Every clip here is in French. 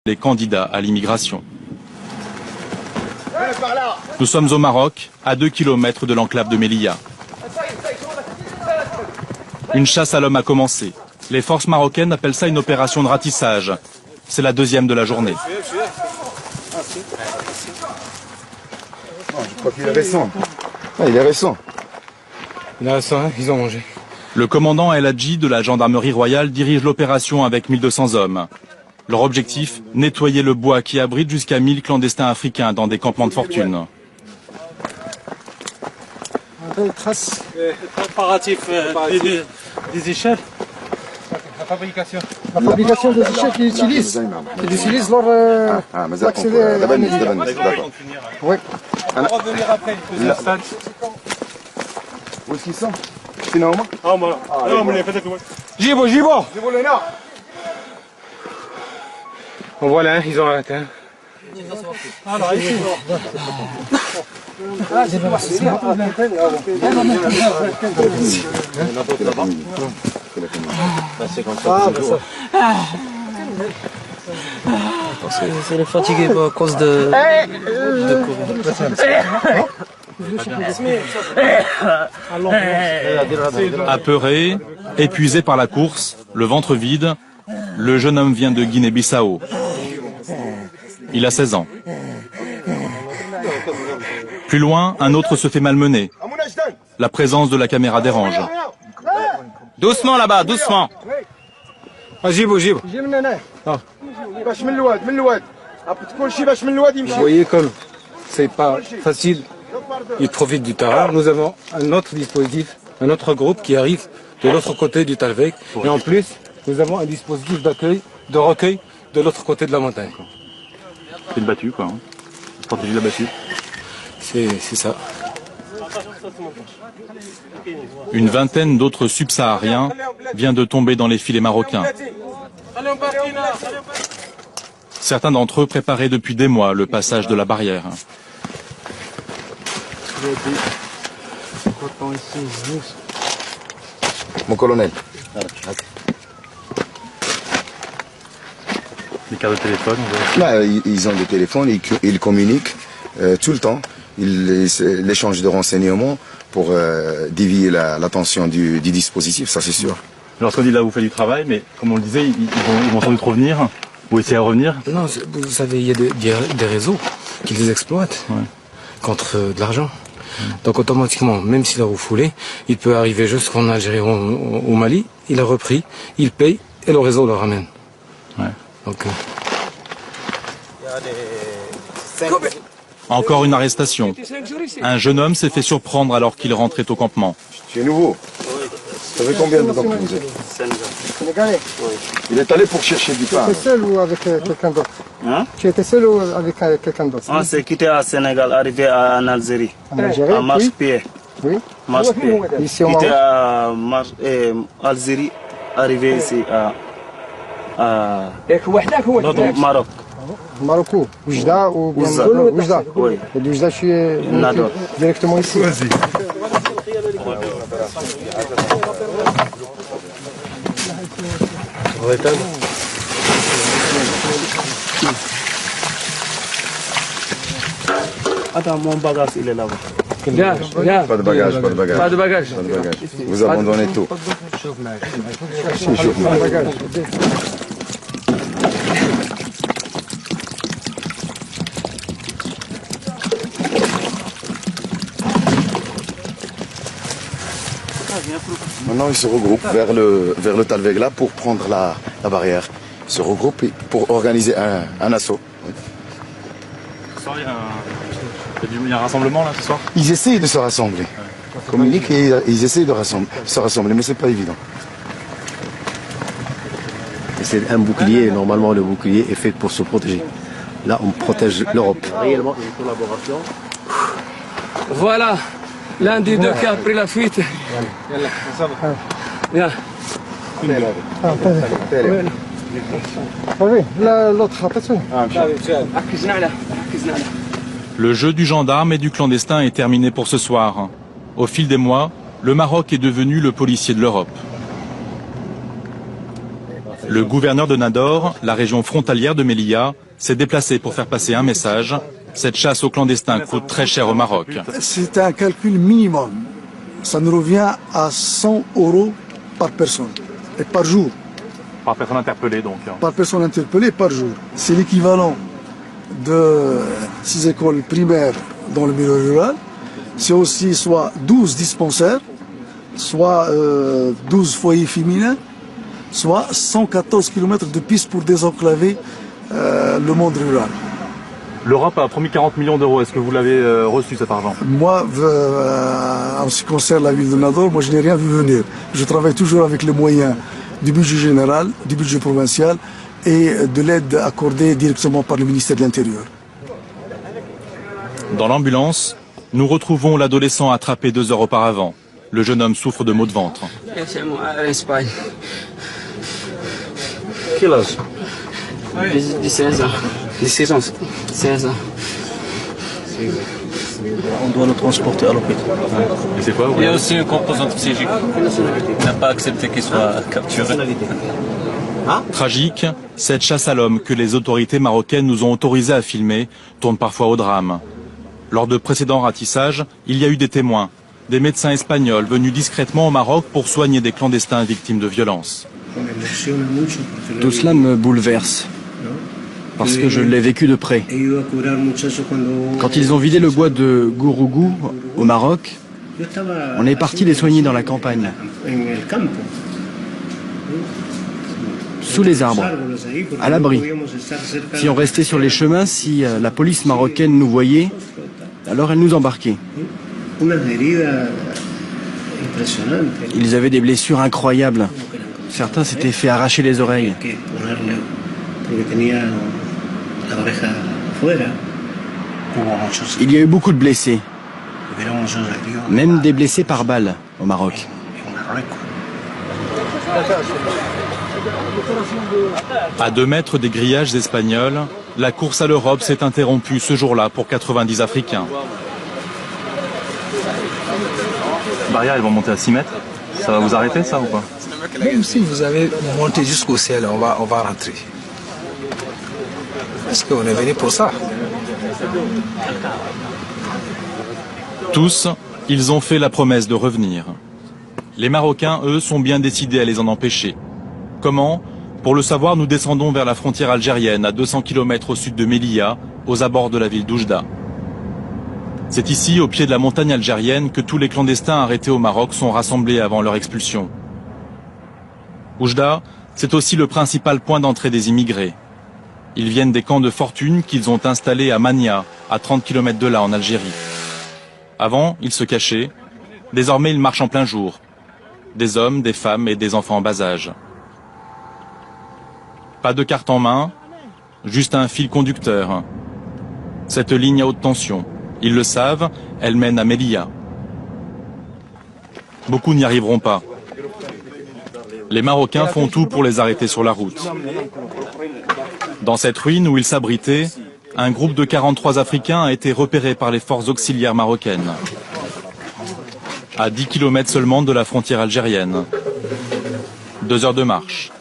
les candidats à l'immigration. Nous sommes au Maroc, à 2 km de l'enclave de Melilla. Une chasse à l'homme a commencé. Les forces marocaines appellent ça une opération de ratissage. C'est la deuxième de la journée. Je crois qu'il est récent. Ah, il est récent. Il est récent, hein, ils ont mangé. Le commandant El Hadji de la gendarmerie royale dirige l'opération avec 1200 hommes. Leur objectif, nettoyer le bois qui abrite jusqu'à 1000 clandestins africains dans des campements de fortune. Trace préparatif des échelles. La fabrication. La fabrication des échelles qu'ils utilisent lors d'accéder à la Médina. Oui. On va revenir après. Où est-ce qu'ils sont? C'est normal. Jibo, Jibo. Bon voilà, ils ont arrêté. Hein. Alors ici. C'est les fatigués à cause de Apeuré, épuisé par la course, le ventre vide, le jeune homme vient de Guinée-Bissau. Il a 16 ans. Plus loin, un autre se fait malmener. La présence de la caméra dérange. Doucement là-bas, doucement. Ah, Jibo, Jibo. Vous voyez comme c'est pas facile, ils profitent du terrain. Nous avons un autre dispositif, un autre groupe qui arrive de l'autre côté du Talvek. Et en plus, nous avons un dispositif d'accueil, de recueil de l'autre côté de la montagne. C'est une battue, quoi. Stratégie de la battue. C'est ça. Une vingtaine d'autres subsahariens vient de tomber dans les filets marocains. Certains d'entre eux préparaient depuis des mois le passage de la barrière. Mon colonel. Les cartes de téléphone. Là, ils ont des téléphones, ils communiquent tout le temps. L'échange de renseignements pour dévier l'attention du dispositif, ça c'est sûr. Lorsqu'on dit là, vous faites du travail, mais comme on le disait, ils vont sans doute revenir, ou essayer de revenir. Non, vous savez, il y a des réseaux qui les exploitent contre de l'argent. Donc automatiquement, même s'il a refoulé, il peut arriver jusqu'en Algérie ou au Mali, il a repris, il paye et le réseau le ramène. Ouais. Donc, Encore une arrestation. Un jeune homme s'est fait surprendre alors qu'il rentrait au campement. Tu es nouveau? Ça fait combien de temps que vous êtes? Sénégalais. Il est allé pour chercher du pain. Tu étais seul ou avec quelqu'un d'autre? Hein? Tu étais seul ou avec quelqu'un d'autre? On s'est quitté à Sénégal, arrivé en Algérie. En Algérie, À marche-pied. oui. Marche-pied. Ici au Quitté Maroc. à Algérie, arrivé ici au Maroc. Maroc, Oujda ou bien Oujda. Oujda. Oui. Et d'Oujda, je suis Nador. directement ici. Attends, mon bagage, il est là-bas. Pas de bagage, pas de bagage. pas de bagages. Pas de bagage. Vous abandonnez tout. Maintenant, ils se regroupent vers le Talvegla pour prendre la barrière. Ils se regroupent pour organiser un assaut. Il y a un rassemblement là ce soir? Ils essayent de se rassembler. Ils communiquent et ils essayent de se rassembler, mais c'est pas évident. C'est un bouclier, et normalement le bouclier est fait pour se protéger. Là, on protège l'Europe. Réellement, une collaboration. Voilà, l'un des deux qui a pris la fuite. Viens. Oui, l'autre, attention. Le jeu du gendarme et du clandestin est terminé pour ce soir. Au fil des mois, le Maroc est devenu le policier de l'Europe. Le gouverneur de Nador, la région frontalière de Melilla, s'est déplacé pour faire passer un message. Cette chasse aux clandestins coûte très cher au Maroc. C'est un calcul minimum. Ça nous revient à 100 € par personne et par jour. Par personne interpellée donc. Par personne interpellée par jour. C'est l'équivalent de 6 écoles primaires dans le milieu rural. C'est aussi soit 12 dispensaires, soit 12 foyers féminins, soit 114 km de pistes pour désenclaver le monde rural. L'Europe a promis 40 millions d'euros. Est-ce que vous l'avez reçu cet argent? Moi, en ce qui concerne la ville de Nador, moi je n'ai rien vu venir. Je travaille toujours avec les moyens du budget général, du budget provincial et de l'aide accordée directement par le ministère de l'Intérieur. Dans l'ambulance, nous retrouvons l'adolescent attrapé 2 heures auparavant. Le jeune homme souffre de maux de ventre. Quel âge? 16 ans. 16 ans. 16 ans. On doit le transporter à l'hôpital. Et c'est quoi? Il y a aussi une composante psychique. Il n'a pas accepté qu'il soit capturé. Tragique, cette chasse à l'homme que les autorités marocaines nous ont autorisé à filmer tourne parfois au drame. Lors de précédents ratissages, il y a eu des témoins, des médecins espagnols venus discrètement au Maroc pour soigner des clandestins victimes de violences. Tout cela me bouleverse, parce que je l'ai vécu de près. Quand ils ont vidé le bois de Gourougou, au Maroc, on est parti les soigner dans la campagne, sous les arbres, à l'abri. Si on restait sur les chemins, si la police marocaine nous voyait, alors elle nous embarquait. Ils avaient des blessures incroyables. Certains s'étaient fait arracher les oreilles. Il y a eu beaucoup de blessés, même des blessés par balle au Maroc. À 2 mètres des grillages espagnols, la course à l'Europe s'est interrompue ce jour-là pour 90 Africains. Barrière, ils vont monter à 6 mètres. Ça va vous arrêter, ça, ou pas? Même si vous avez monté jusqu'au ciel, on va rentrer. Parce qu'on est venu pour ça. Tous, ils ont fait la promesse de revenir. Les Marocains, eux, sont bien décidés à les en empêcher. Comment? Pour le savoir, nous descendons vers la frontière algérienne, à 200 km au sud de Melilla, aux abords de la ville d'Oujda. C'est ici, au pied de la montagne algérienne, que tous les clandestins arrêtés au Maroc sont rassemblés avant leur expulsion. Oujda, c'est aussi le principal point d'entrée des immigrés. Ils viennent des camps de fortune qu'ils ont installés à Mania, à 30 km de là, en Algérie. Avant, ils se cachaient. Désormais, ils marchent en plein jour. Des hommes, des femmes et des enfants en bas âge. Pas de carte en main, juste un fil conducteur. Cette ligne à haute tension, ils le savent, elle mène à Melilla. Beaucoup n'y arriveront pas. Les Marocains font tout pour les arrêter sur la route. Dans cette ruine où ils s'abritaient, un groupe de 43 Africains a été repéré par les forces auxiliaires marocaines. À 10 km seulement de la frontière algérienne. 2 heures de marche.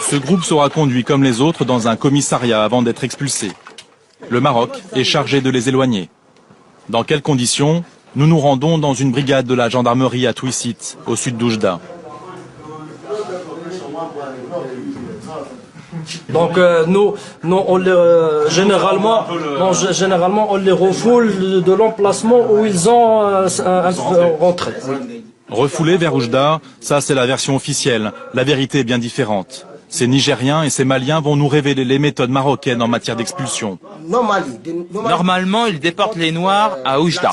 Ce groupe sera conduit comme les autres dans un commissariat avant d'être expulsé. Le Maroc est chargé de les éloigner. Dans quelles conditions? Nous nous rendons dans une brigade de la gendarmerie à Touissit, au sud d'Oujda. Donc généralement on les refoule de l'emplacement où ils ont rentré. Refoulés vers Oujda, ça c'est la version officielle. La vérité est bien différente. Ces Nigériens et ces Maliens vont nous révéler les méthodes marocaines en matière d'expulsion. Normalement, ils déportent les Noirs à Oujda.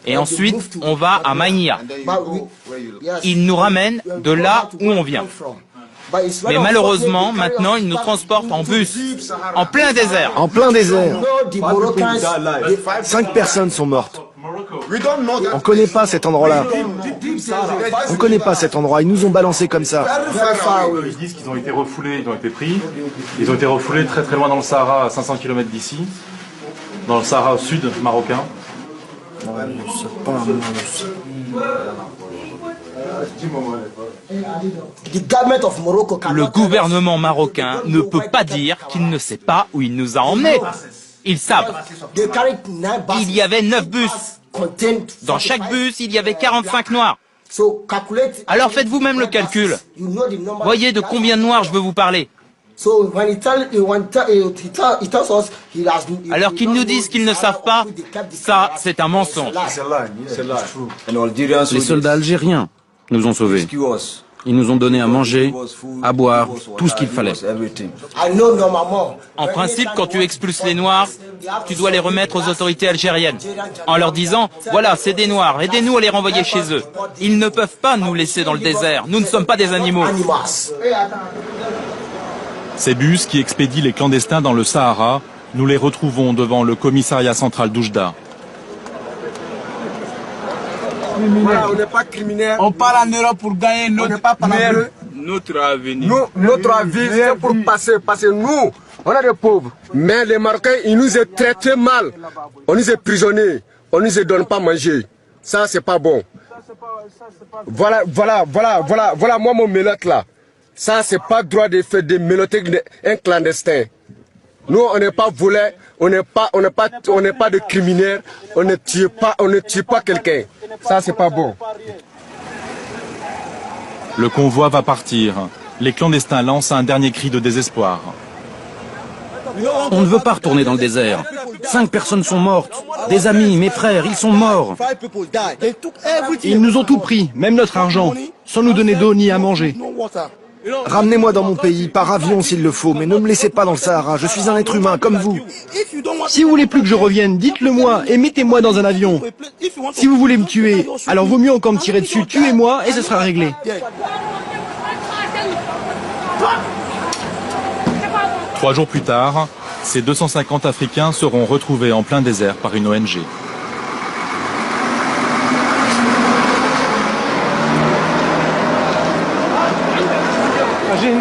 Et ensuite, on va à Mania. Ils nous ramènent de là où on vient. Mais malheureusement, maintenant, ils nous transportent en bus, en plein désert. En plein désert. 5 personnes sont mortes. On ne connaît pas cet endroit-là. On ne connaît pas cet endroit. Ils nous ont balancés comme ça. Ils disent qu'ils ont été refoulés, ils ont été pris. Ils ont été refoulés très très loin dans le Sahara, à 500 km d'ici. Dans le Sahara au sud marocain. Le gouvernement marocain ne peut pas dire qu'il ne sait pas où il nous a emmenés. Ils savent. Il y avait 9 bus. Dans chaque bus, il y avait 45 noirs. Alors faites vous-même le calcul. Voyez de combien de noirs je veux vous parler. Alors qu'ils nous disent qu'ils ne savent pas, ça c'est un mensonge. Les soldats algériens nous ont sauvés. Ils nous ont donné à manger, à boire, tout ce qu'il fallait. En principe, quand tu expulses les Noirs, tu dois les remettre aux autorités algériennes, en leur disant, voilà, c'est des Noirs, aidez-nous à les renvoyer chez eux. Ils ne peuvent pas nous laisser dans le désert, nous ne sommes pas des animaux. Ces bus qui expédient les clandestins dans le Sahara, nous les retrouvons devant le commissariat central d'Oujda. Voilà, on n'est pas criminel. On part en Europe pour gagner notre avenir. Notre avenir, c'est pour passer. Parce que nous, on est des pauvres. Mais les Marocains, ils nous ont traités mal. On nous est prisonniers. On ne nous donne pas à manger. Ça, c'est pas bon. Voilà, moi, mon mélote là. Ça, c'est pas droit de faire des mélotés un clandestin. Nous, on n'est pas volés, on n'est pas de criminels, on ne tue pas quelqu'un. Ça, c'est pas bon. Le convoi va partir. Les clandestins lancent un dernier cri de désespoir. On ne veut pas retourner dans le désert. 5 personnes sont mortes. Des amis, mes frères, ils sont morts. Ils nous ont tout pris, même notre argent, sans nous donner d'eau ni à manger. Ramenez-moi dans mon pays, par avion s'il le faut, mais ne me laissez pas dans le Sahara, je suis un être humain comme vous. Si vous voulez plus que je revienne, dites-le moi et mettez-moi dans un avion. Si vous voulez me tuer, alors vaut mieux encore me tirer dessus, tuez-moi et ce sera réglé. Trois jours plus tard, ces 250 Africains seront retrouvés en plein désert par une ONG. J'ai une